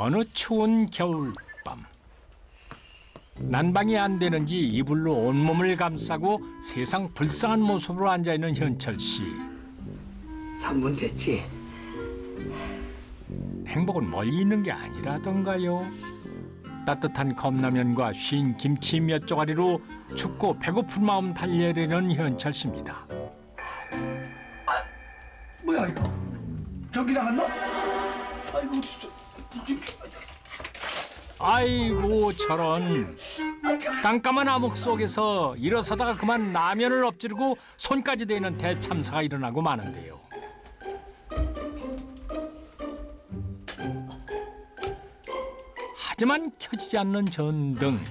어느 추운 겨울밤 난방이 안 되는지 이불로 온몸을 감싸고 세상 불쌍한 모습으로 앉아있는 현철 씨. 3분 됐지? 행복은 멀리 있는 게 아니라던가요. 따뜻한 컵라면과 쉰 김치 몇 조가리로 춥고 배고픈 마음 달래려는 현철 씨입니다. 뭐야 이거? 전기 나갔나? 아이고 아이고 저런. 깜깜한 암흑 속에서 일어서다가 그만 라면을 엎지르고 손까지 대는 대참사가 일어나고 마는데요. 하지만 켜지지 않는 전등.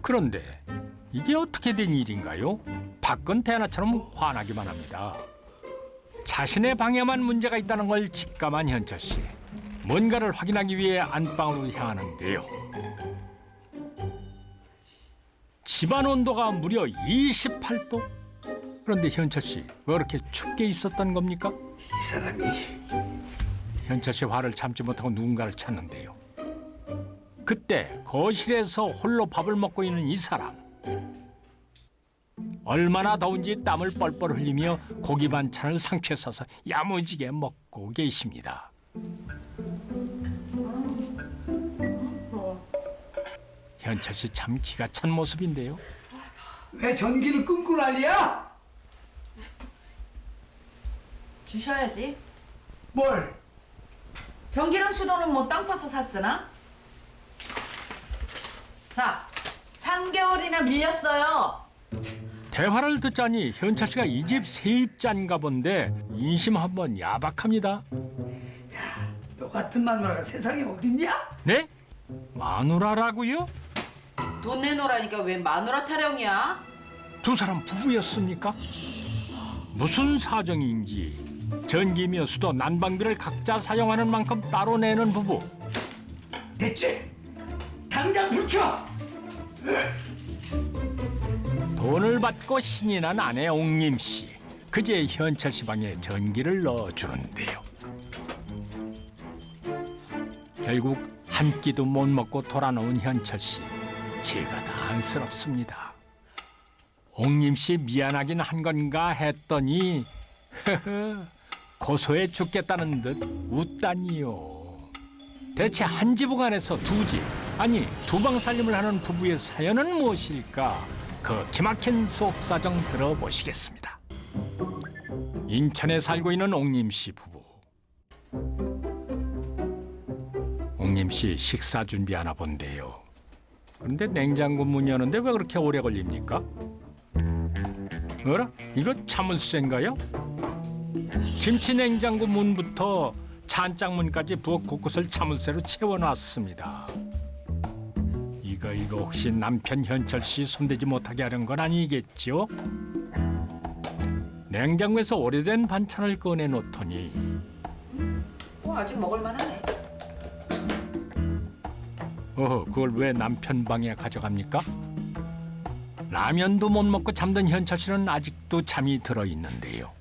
그런데 이게 어떻게 된 일인가요? 밖은 대나처럼 환하기만 합니다. 자신의 방에만 문제가 있다는 걸 직감한 현철 씨. 뭔가를 확인하기 위해 안방으로 향하는데요. 집안 온도가 무려 28도? 그런데 현철 씨, 왜 그렇게 춥게 있었던 겁니까? 이 사람이 현철 씨 화를 참지 못하고 누군가를 찾는데요. 그때 거실에서 홀로 밥을 먹고 있는 이 사람. 얼마나 더운지 땀을 뻘뻘 흘리며 고기 반찬을 상추에 싸서 야무지게 먹고 계십니다. 현철 씨 참 기가 찬 모습인데요. 왜 전기를 끊고 난리야? 주셔야지. 뭘? 전기랑 수도는 뭐 땅 파서 샀으나? 자, 3개월이나 밀렸어요. 대화를 듣자니 현철 씨가 이 집 세입자인가 본데 인심 한번 야박합니다. 너 같은 마누라가 세상에 어딨냐? 네? 마누라라고요? 돈 내놓으라니까 왜 마누라 타령이야? 두 사람 부부였습니까? 무슨 사정인지 전기며 수도 난방비를 각자 사용하는 만큼 따로 내는 부부. 됐지? 당장 불 켜! 돈을 받고 신이 난 아내 옥림 씨. 그제 현철 씨 방에 전기를 넣어주는데요. 결국 한 끼도 못 먹고 돌아놓은 현철 씨. 제가 다 안쓰럽습니다. 옥림 씨 미안하긴 한 건가 했더니 고소해 죽겠다는 듯 웃다니요. 대체 한 지붕 안에서 두 집, 아니 두 방 살림을 하는 부부의 사연은 무엇일까? 그 기막힌 속사정 들어보시겠습니다. 인천에 살고 있는 옥림 씨 부부. 옥림 씨 식사 준비하나 본데요. 그런데 냉장고 문 여는데 왜 그렇게 오래 걸립니까? 어라? 이거 자물쇠인가요? 김치 냉장고 문부터 찬장문까지 부엌 곳곳을 자물쇠로 채워놨습니다. 이거 혹시 남편 현철 씨 손대지 못하게 하는 건 아니겠죠? 냉장고에서 오래된 반찬을 꺼내놓더니 아직 먹을만하네. 그걸 왜 남편 방에 가져갑니까? 라면도 못 먹고 잠든 현철 씨는 아직도 잠이 들어있는데요.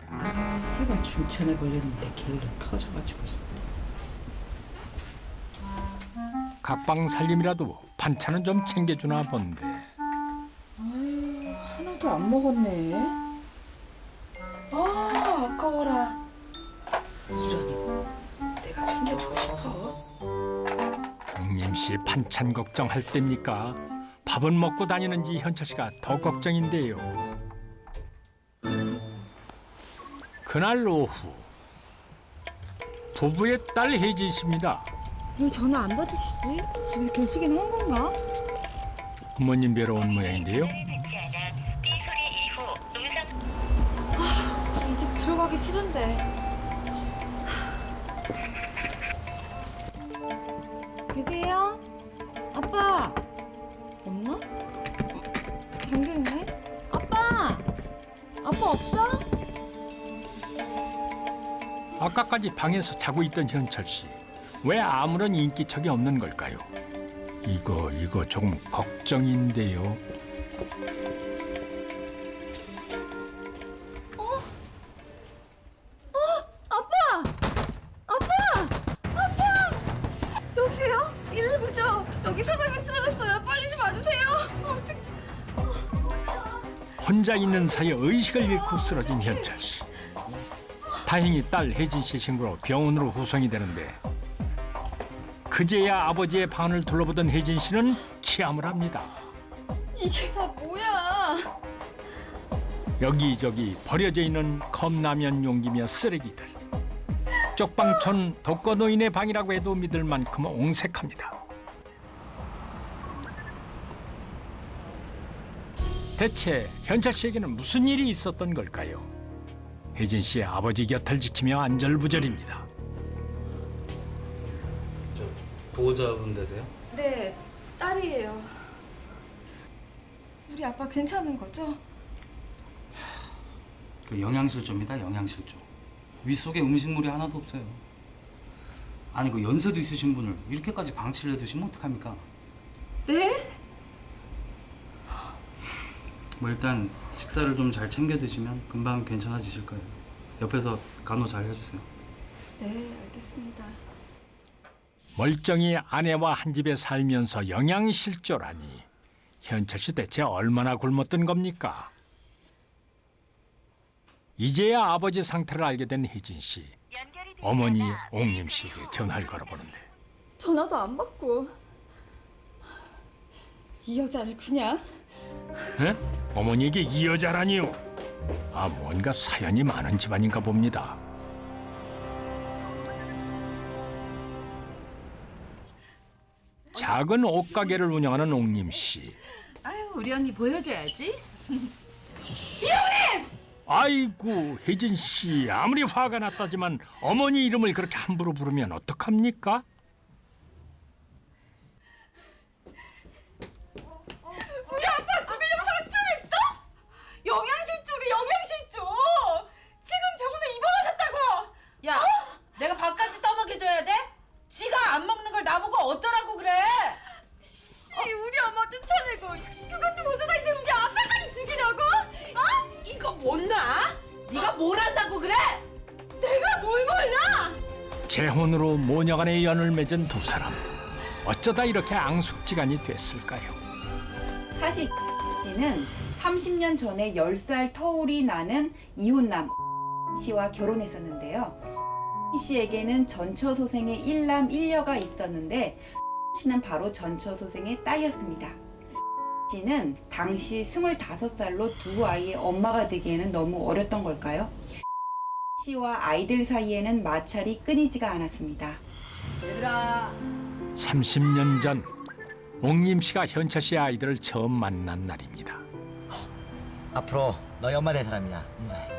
해가 중천에 걸렸는데 게을러 터져가지고 있어. 각방 살림이라도 반찬은 좀 챙겨주나 본데. 하나도 안 먹었네. 아, 아까워라. 이러니 내가 챙겨주고 싶어. 옥림 씨 반찬 걱정할 때입니까? 밥은 먹고 다니는지 현철 씨가 더 걱정인데요. 그날 오후 부부의 딸 혜진 씨입니다. 왜 전화 안 받으시지? 집에 계시긴 한 건가? 어머님 뵈러 온 모양인데요. 이 집 들어가기 싫은데. 계세요? 아빠! 없나? 잠겨있네? 아빠! 아빠 없어? 아까까지 방에서 자고 있던 현철 씨. 왜 아무런 인기척이 없는 걸까요? 이거 조금 걱정인데요. 아빠! 여기 사람이 쓰러졌어요. 빨리 좀 와주세요. 어떡해. 혼자 있는 사이에 의식을 잃고 쓰러진 현철 씨. 다행히 딸 혜진 씨 신고로 병원으로 후송이 되는데 그제야 아버지의 방을 둘러보던 혜진 씨는 기함을 합니다. 이게 다 뭐야? 여기저기 버려져 있는 컵라면 용기며 쓰레기들. 쪽방촌 독거노인의 방이라고 해도 믿을 만큼 옹색합니다. 대체 현철 씨에게는 무슨 일이 있었던 걸까요? 혜진 씨의 아버지 곁을 지키며 안절부절입니다. 보호자분 되세요? 네, 딸이에요. 우리 아빠 괜찮은 거죠? 그 영양실조입니다. 영양실조. 윗속에 음식물이 하나도 없어요. 아니 그 연세도 있으신 분을 이렇게까지 방치를 해두시면 어떡합니까? 네? 뭐 일단 식사를 좀 잘 챙겨 드시면 금방 괜찮아지실 거예요. 옆에서 간호 잘 해주세요. 네, 알겠습니다. 멀쩡히 아내와 한 집에 살면서 영양실조라니. 현철 씨 대체 얼마나 굶었던 겁니까? 이제야 아버지 상태를 알게 된 혜진 씨. 어머니 옥림 씨에게 전화를 걸어보는데 전화도 안 받고. 이 여자를 그냥. 에? 어머니에게 이 여자라니요? 아, 뭔가 사연이 많은 집안인가 봅니다. 작은 옷가게를 운영하는 옥림 씨. 아유, 우리 언니 보여줘야지. 아이고, 혜진 씨, 아무리 화가 났다지만 어머니 이름을 그렇게 함부로 부르면 어떡합니까? 우리 아빠 죽이려고 작정했어? 영양실조래, 영양실조. 지금 병원에 입원하셨다고. 야, 내가 밥까지 떠먹여줘야 돼? 지가 안 먹는 걸 나보고 어쩌라고 그래? 우리 엄마 쫓아내고 그것도 못하다 이제 우리 아빠까지 죽이려고? 어? 이거 못나? 네가 뭘 한다고 그래? 내가 뭘 몰라? 재혼으로 모녀간의 연을 맺은 두 사람. 어쩌다 이렇게 앙숙지간이 됐을까요? 사실 씨는 30년 전에 10살 터울이 나는 이혼남 씨와 결혼했었는데요. 씨에게는 전처소생의 1남 1녀가 있었는데 씨는 바로 전처소생의 딸이었습니다. 씨는 당시 25살로 두 아이의 엄마가 되기에는 너무 어렸던 걸까요? 씨와 아이들 사이에는 마찰이 끊이지가 않았습니다. 얘들아 30년 전 옥림 씨가 현철 씨의 아이들을 처음 만난 날입니다. 앞으로 너희 엄마 될 사람이야. 인사해.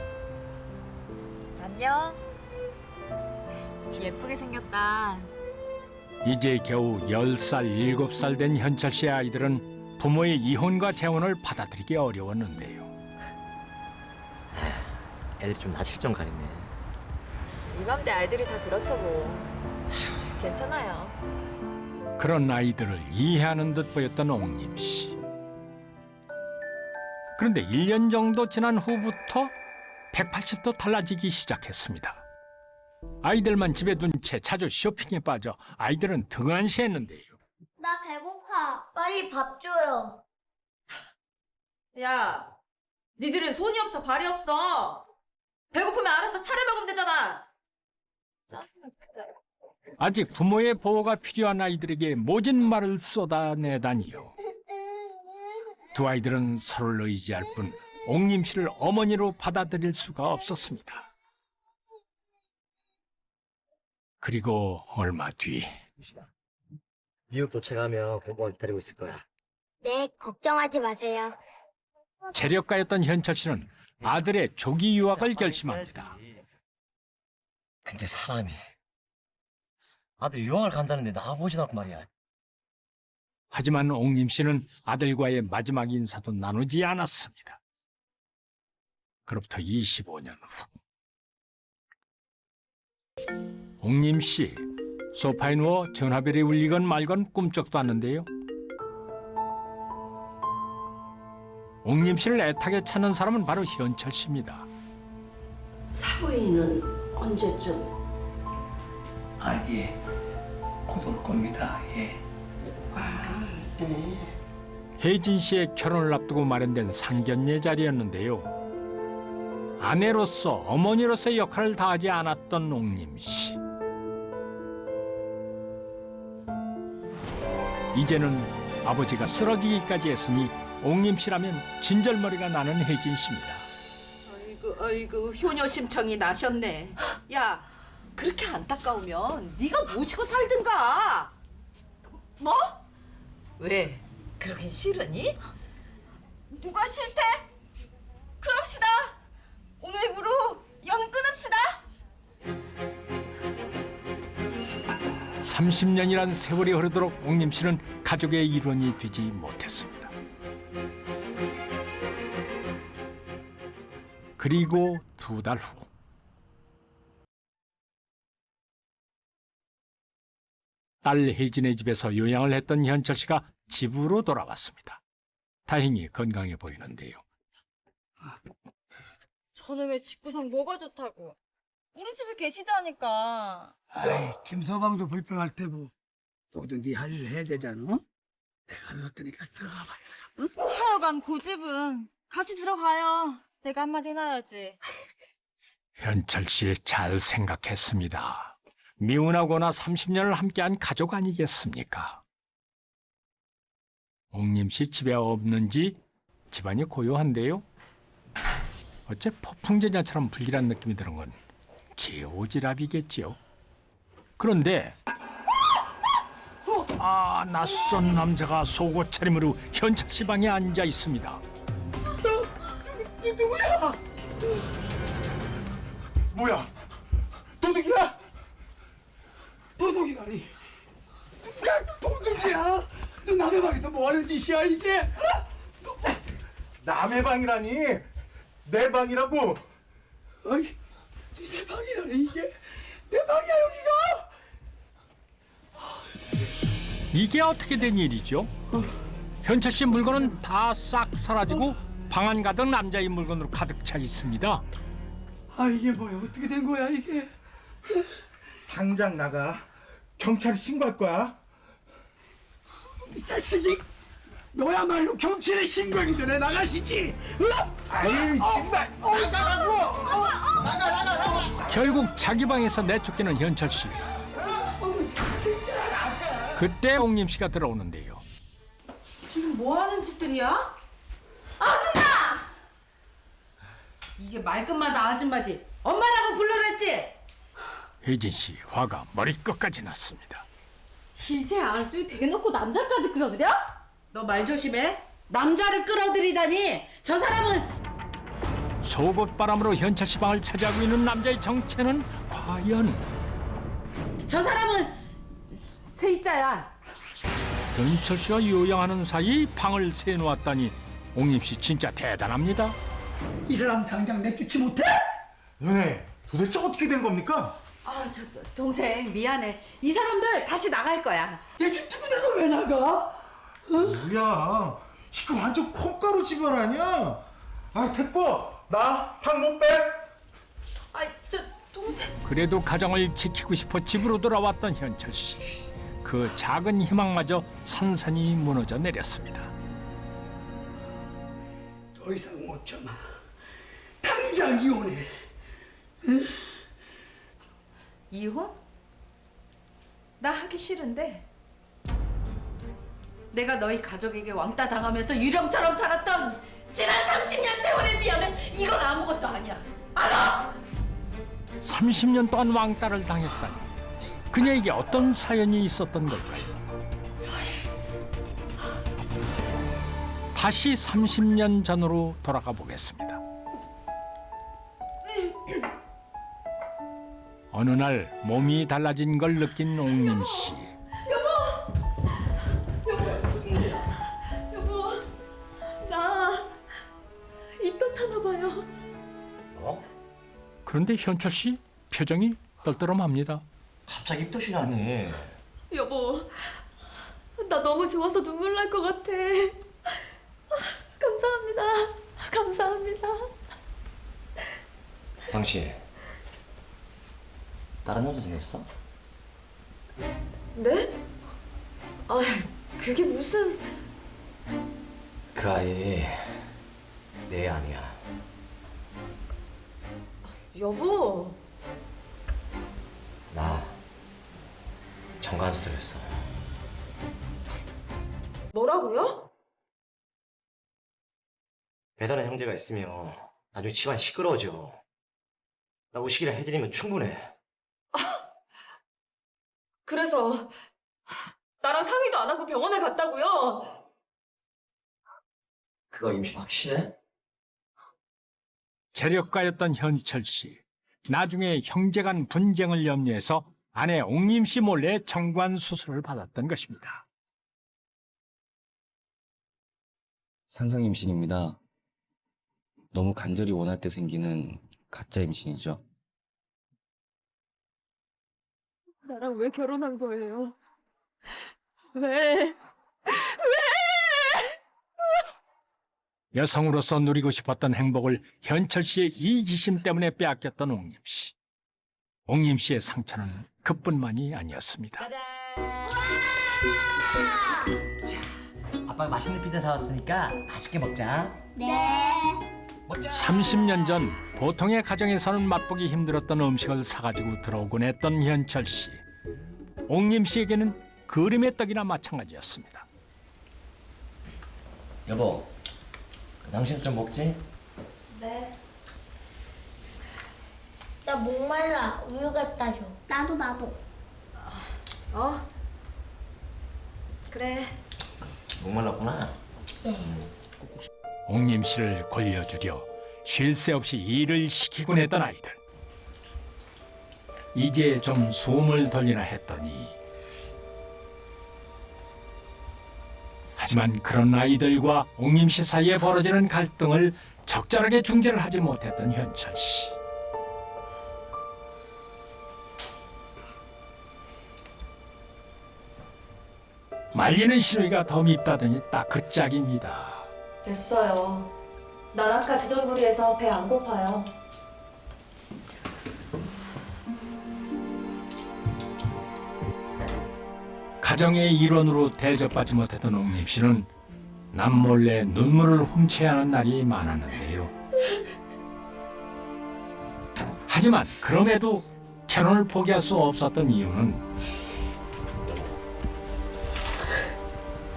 안녕. 예쁘게 생겼다. 이제 겨우 10살, 7살 된 현철 씨의 아이들은 부모의 이혼과 재혼을 받아들이기 어려웠는데요. 애들이 좀 낯을 좀 가리네. 이맘때 아이들이 다 그렇죠 뭐. 괜찮아요. 그런 아이들을 이해하는 듯 보였던 옥림 씨. 그런데 1년 정도 지난 후부터 180도 달라지기 시작했습니다. 아이들만 집에 둔 채 자주 쇼핑에 빠져 아이들은 등한시했는데요. 나 배고파. 빨리 밥 줘요. 야, 니들은 손이 없어 발이 없어. 배고프면 알아서 차려 먹으면 되잖아. 짜증나 진짜. 아직 부모의 보호가 필요한 아이들에게 모진 말을 쏟아내다니요. 두 아이들은 서로를 의지할 뿐 옥림 씨를 어머니로 받아들일 수가 없었습니다. 그리고 얼마 뒤 미국 도착하면 공부가 기다리고 있을 거야. 네, 걱정하지 마세요. 재력가였던 현철 씨는 아들의 조기 유학을 결심합니다. 근데 사람이 아들 유학을 간다는데 나보진 않고 말이야. 하지만 옥림 씨는 아들과의 마지막 인사도 나누지 않았습니다. 그로부터 25년 후 옥림 씨 소파에 누워 전화벨이 울리건 말건 꿈쩍도 않는데요. 옥림 씨를 애타게 찾는 사람은 바로 현철 씨입니다. 사부인은 언제쯤? 예. 곧 올 겁니다. 예. 혜진 씨의 결혼을 앞두고 마련된 상견례 자리였는데요. 아내로서 어머니로서의 역할을 다하지 않았던 옥림 씨. 이제는 아버지가 쓰러지기까지 했으니 옥림 씨라면 진절머리가 나는 혜진 씨입니다. 아이고 효녀 심청이 나셨네. 야 그렇게 안타까우면 네가 모시고 살든가. 뭐? 왜 그러긴 싫으니? 누가 싫대? 그럽시다. 오늘부로 연 끊읍시다. 30년이란 세월이 흐르도록 옥림 씨는 가족의 일원이 되지 못했습니다. 그리고 2달 후 딸 혜진의 집에서 요양을 했던 현철 씨가 집으로 돌아왔습니다. 다행히 건강해 보이는데요. 저놈의 집구석 뭐가 좋다고. 우리 집에 계시자니까. 아이, 김서방도 불평할 테고. 너도 네 할 일 해야 되잖아. 내가 안 왔으니까 들어가 봐. 응? 하여간 고집은 같이 들어가요. 내가 한마디 해놔야지. 현철 씨 잘 생각했습니다. 미혼하거나 30년을 함께한 가족 아니겠습니까? 옥림 씨 집에 없는지 집안이 고요한데요. 어째 폭풍전야처럼 불길한 느낌이 드는 건 제 오지랖이겠지요. 그런데 낯선 남자가 속옷 차림으로 현철 씨 방에 앉아 있습니다. 누구야? 뭐야? 도둑이야? 도둑이라니. 누가 도둑이야? 너 남의 방에서 뭐 하는 짓이야 이게? 남의 방이라니? 내 방이라고? 어이, 내 방이라니 이게? 내 방이야 여기가? 이게 어떻게 된 일이죠? 현철 씨 물건은 다 싹 사라지고 방 안 가득 남자의 물건으로 가득 차 있습니다. 아 이게 뭐야? 어떻게 된 거야 이게? 당장 나가. 경찰에 신고할 거야. 이 자식이 너야말로 경찰에 신고하기 전에 나가시지. 아이 정말 나가라고. 결국 자기 방에서 내쫓기는 현철 씨. 그때 옥림 씨가 들어오는데요. 지금 뭐 하는 짓들이야? 아줌마! 이게 말끝마다 아줌마지. 엄마라고 불러랬지? 혜진 씨 화가 머리끝까지 났습니다. 이제 아주 대놓고 남자까지 끌어들여? 너 말 조심해. 남자를 끌어들이다니. 저 사람은 속옷바람으로 현철 씨 방을 차지하고 있는 남자의 정체는 과연? 저 사람은 세입자야. 현철 씨가 요양하는 사이 방을 새놓았다니 옥림 씨 진짜 대단합니다. 이 사람 당장 내쫓지 못해? 너네 도대체 어떻게 된 겁니까? 저 동생 미안해. 이 사람들 다시 나갈 거야. 얘집 두고 내가 왜 나가? 뭐야? 이거 완전 콩가루 집안 아니야? 아 됐고 나 방 못 빼. 저 동생. 그래도 가정을 지키고 싶어 집으로 돌아왔던 현철 씨. 그 작은 희망마저 산산이 무너져 내렸습니다. 더 이상 못 참아. 당장 이혼해. 이혼? 나 하기 싫은데. 내가 너희 가족에게 왕따 당하면서 유령처럼 살았던 지난 30년 세월에 비하면 이건 아무것도 아니야. 알아? 30년 동안 왕따를 당했다니. 그녀에게 어떤 사연이 있었던 걸까요? 다시 30년 전으로 돌아가 보겠습니다. 어느 날 몸이 달라진 걸 느낀 옥림 씨. 여보, 나 입덧 타나 봐요. 그런데 현철 씨 표정이 떨떠름합니다. 갑자기 입덧이 나네. 여보, 나 너무 좋아서 눈물 날 것 같아. 감사합니다. 감사합니다. 당신 다른 남자 생겼어? 네? 그게 무슨... 그 아이 내 아니야. 여보, 나 정관수술했어. 뭐라고요? 배다른 형제가 있으면 나중에 집안이 시끄러워져. 나 우식이랑 해드리면 충분해. 그래서 나랑 상의도 안 하고 병원에 갔다고요? 그거 임신 확실해? 재력가였던 현철 씨. 나중에 형제 간 분쟁을 염려해서 아내 옥림 씨 몰래 정관 수술을 받았던 것입니다. 상상 임신입니다. 너무 간절히 원할 때 생기는 가짜 임신이죠. 나랑 왜 결혼한 거예요? 왜? 여성으로서 누리고 싶었던 행복을 현철 씨의 이기심 때문에 빼앗겼던 옥림 씨. 옥림 씨의 상처는 그뿐만이 아니었습니다. 아빠가 맛있는 피자 사왔으니까 맛있게 먹자. 네. 30년 전 보통의 가정에서는 맛보기 힘들었던 음식을 사가지고 들어오곤 했던 현철 씨. 옥림 씨에게는 그림의 떡이나 마찬가지였습니다. 여보, 당신 좀 먹지? 네. 나 목말라. 우유 갖다 줘. 나도. 그래. 목말랐구나. 옥림 씨를 골려주려 쉴 새 없이 일을 시키곤 했던 아이들. 이제 좀 숨을 돌리나 했더니 하지만 그런 아이들과 옥림 씨 사이에 벌어지는 갈등을 적절하게 중재를 하지 못했던 현철 씨. 말리는 시누이가 더 밉다더니 딱 그 짝입니다. 됐어요. 난 아까 지전부리에서 배 안 고파요. 가정의 일원으로 대접받지 못했던 옥림 씨는 남몰래 눈물을 훔쳐야 하는 날이 많았는데요. 하지만 그럼에도 결혼을 포기할 수 없었던 이유는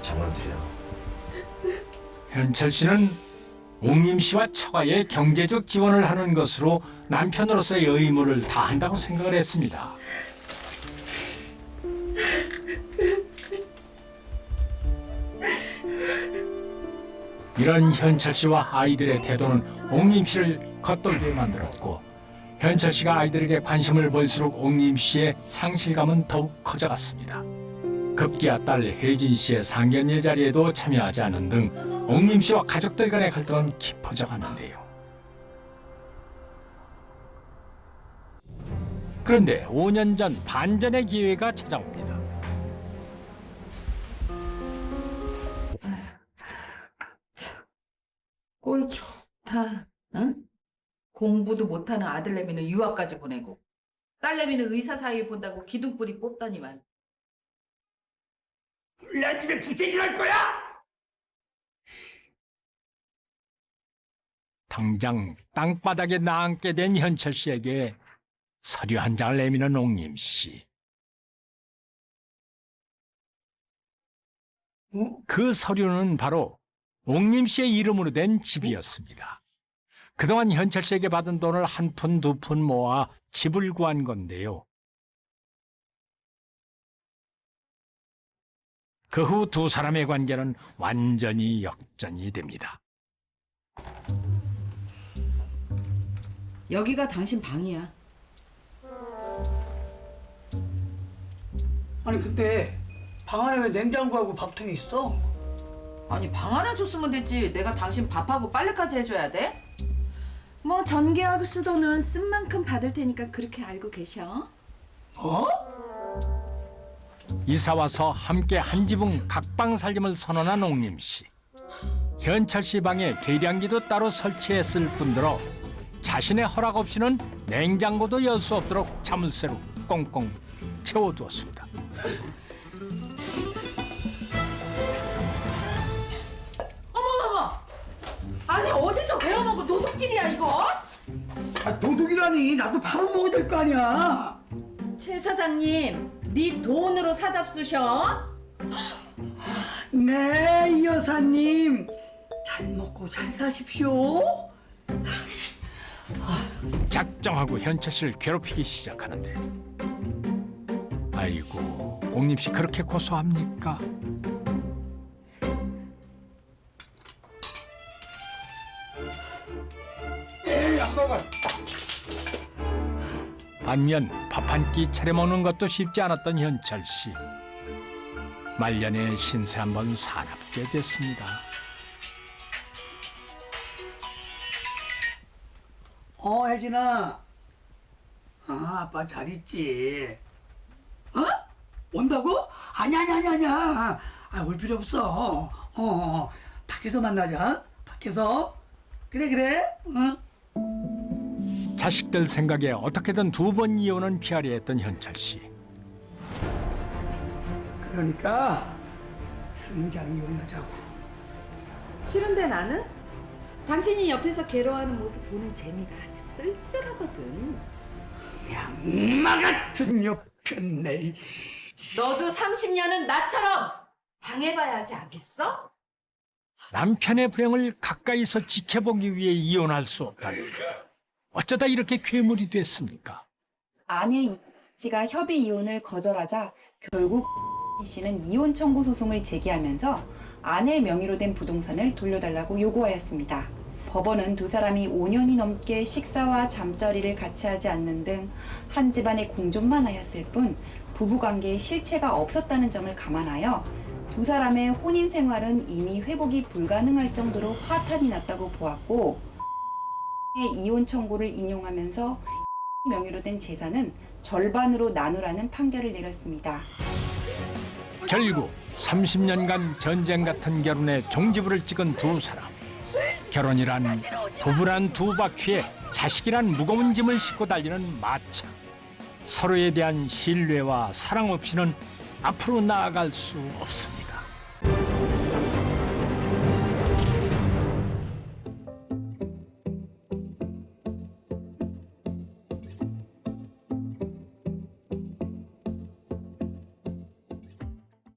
잠을 드세요. 현철 씨는 옥림 씨와 처가에 경제적 지원을 하는 것으로 남편으로서의 의무를 다한다고 생각을 했습니다. 이런 현철 씨와 아이들의 태도는 옥림 씨를 겉돌게 만들었고, 현철 씨가 아이들에게 관심을 보일수록 옥림 씨의 상실감은 더욱 커져갔습니다. 급기야 딸 혜진 씨의 상견례 자리에도 참여하지 않은 등 옥림 씨와 가족들 간의 갈등은 깊어져 가는데요. 그런데 5년 전 반전의 기회가 찾아옵니다. 꼴 좋다. 응? 공부도 못하는 아들내미는 유학까지 보내고 딸내미는 의사 사이 본다고 기둥뿌리 뽑더니만. 내 집에 부채질할 거야? 당장 땅바닥에 나앉게 된 현철 씨에게 서류 한 장을 내미는 옥림 씨. 그 서류는 바로 옥림 씨의 이름으로 된 집이었습니다. 그동안 현철 씨에게 받은 돈을 한 푼 두 푼 모아 집을 구한 건데요. 그 후 두 사람의 관계는 완전히 역전이 됩니다. 여기가 당신 방이야. 아니 근데 방 안에 왜 냉장고하고 밥통이 있어? 아니 방 하나 줬으면 됐지. 내가 당신 밥하고 빨래까지 해줘야 돼? 뭐 전기하고 수도는 쓴 만큼 받을 테니까 그렇게 알고 계셔. 어? 이사 와서 함께 한 지붕 각방 살림을 선언한 옥림 씨. 현철 씨 방에 계량기도 따로 설치했을 뿐더러 자신의 허락 없이는 냉장고도 열 수 없도록 자물쇠로 꽁꽁 채워두었습니다. 어디서 배워먹은 도둑질이야 이거? 아, 도둑이라니 나도 바로 먹어야 될 거 아니야. 최 사장님, 네 돈으로 사잡수셔? 네, 이 여사님 잘 먹고 잘 사십시오. 작정하고 현철 씨를 괴롭히기 시작하는데 아이고 옥림 씨 그렇게 고소합니까? 반면 밥 한 끼 차려 먹는 것도 쉽지 않았던 현철 씨. 말년에 신세 한번 사납게 됐습니다. 혜진아. 아빠 잘 있지. 온다고? 아니야. 올 필요 없어. 밖에서 만나자. 밖에서. 그래. 응? 자식들 생각에 어떻게든 2번 이혼은 피하려 했던 현철 씨. 그러니까 당장 이혼하자고. 싫은데 나는? 당신이 옆에서 괴로워하는 모습 보는 재미가 아주 쓸쓸하거든. 양마 같은 욕했네. 너도 30년은 나처럼 당해봐야 하지 않겠어? 남편의 불행을 가까이서 지켜보기 위해 이혼할 수 없다니. 어쩌다 이렇게 괴물이 됐습니까? 아내 이 씨가 협의 이혼을 거절하자 결국 이 씨는 이혼 청구 소송을 제기하면서 아내 명의로 된 부동산을 돌려달라고 요구하였습니다. 법원은 두 사람이 5년이 넘게 식사와 잠자리를 같이 하지 않는 등 한 집안의 공존만 하였을 뿐 부부관계에 실체가 없었다는 점을 감안하여 두 사람의 혼인 생활은 이미 회복이 불가능할 정도로 파탄이 났다고 보았고 이혼 청구를 인용하면서 명의로 된 재산은 절반으로 나누라는 판결을 내렸습니다. 결국 30년간 전쟁 같은 결혼에 종지부를 찍은 두 사람. 결혼이란 부부란 두 바퀴에 자식이란 무거운 짐을 싣고 달리는 마차. 서로에 대한 신뢰와 사랑 없이는 앞으로 나아갈 수 없습니다.